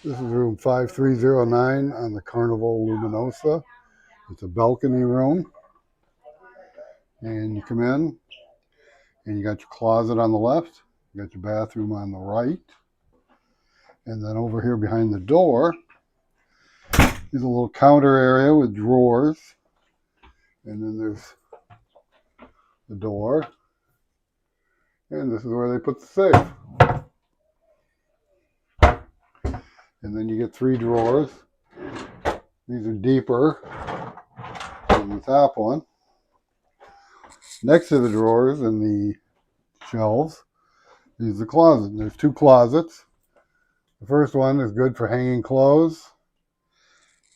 This is room 5309 on the Carnival Luminosa. It's a balcony room. And you come in, and you got your closet on the left. You got your bathroom on the right. And then over here behind the door is a little counter area with drawers. And then there's the door. And this is where they put the safe. And then you get 3 drawers. These are deeper than the top one. Next to the drawers and the shelves is the closet. There's 2 closets. The first one is good for hanging clothes.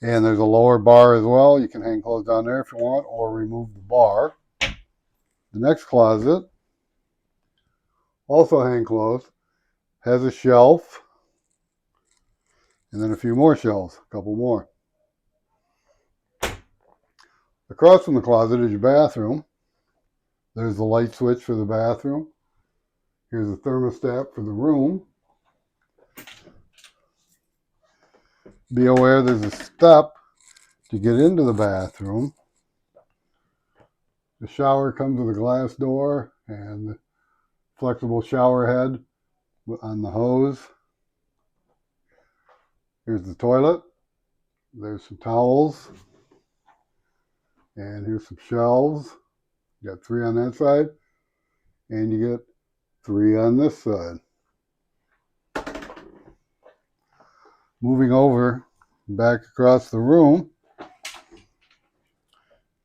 And there's a lower bar as well. You can hang clothes down there if you want, or remove the bar. The next closet, also hang clothes, has a shelf. And then a few more shelves, a couple more. Across from the closet is your bathroom. There's the light switch for the bathroom. Here's the thermostat for the room. Be aware there's a step to get into the bathroom. The shower comes with a glass door and the flexible shower head on the hose. Here's the toilet. There's some towels. And here's some shelves. You got 3 on that side. And you get 3 on this side. Moving over back across the room,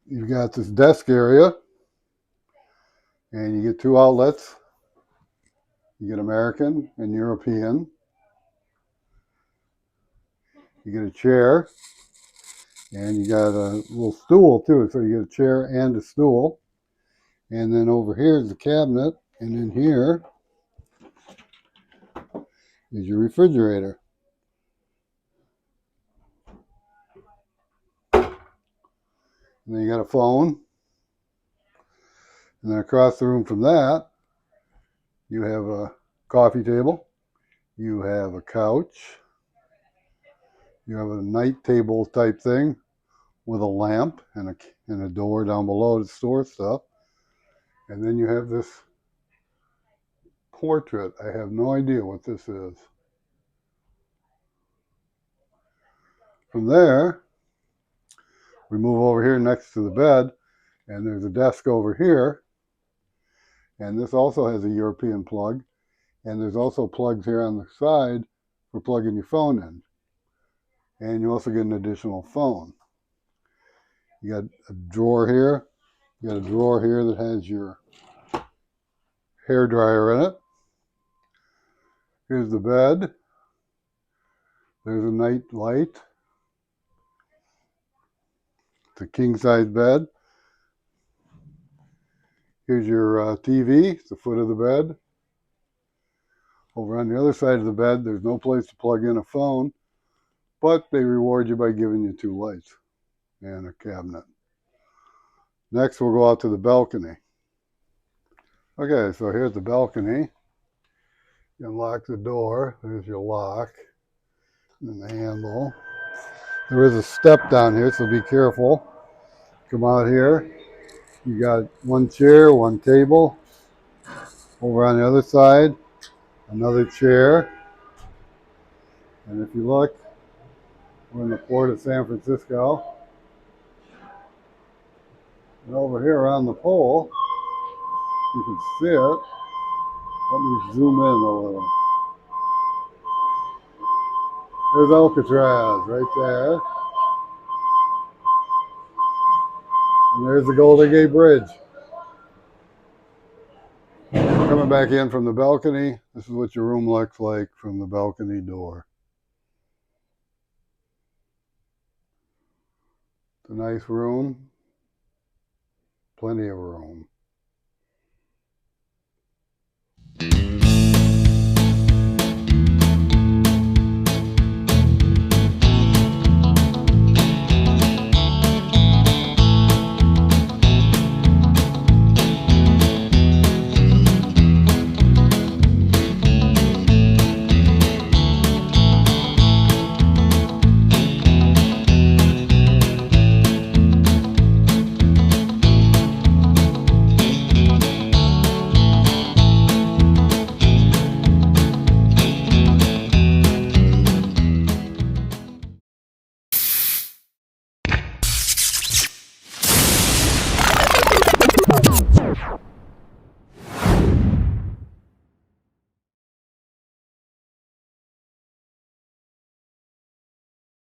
you've got this desk area. And you get 2 outlets. You get American and European. You get a chair. And you got a little stool too. So you get a chair and a stool. And then over here is the cabinet. And in here is your refrigerator. And then you got a phone. And then across the room from that, you have a coffee table. You have a couch. You have a night table type thing with a lamp and a door down below to store stuff. And then you have this portrait. I have no idea what this is. From there, we move over here next to the bed, and there's a desk over here. And this also has a European plug. And there's also plugs here on the side for plugging your phone in. And you also get an additional phone. You got a drawer here. You got a drawer here that has your hair dryer in it. Here's the bed. There's a night light. It's a king size bed. Here's your TV. It's the foot of the bed. Over on the other side of the bed, there's no place to plug in a phone, but they reward you by giving you 2 lights and a cabinet. Next, we'll go out to the balcony. Okay, so here's the balcony. You unlock the door. There's your lock and the handle. There is a step down here, so be careful. Come out here. You got 1 chair, 1 table. Over on the other side, another chair. And if you look, we're in the port of San Francisco. And over here on the pole, you can see it. Let me zoom in a little. There's Alcatraz right there. And there's the Golden Gate Bridge. Coming back in from the balcony, this is what your room looks like from the balcony door. It's a nice room. Plenty of room.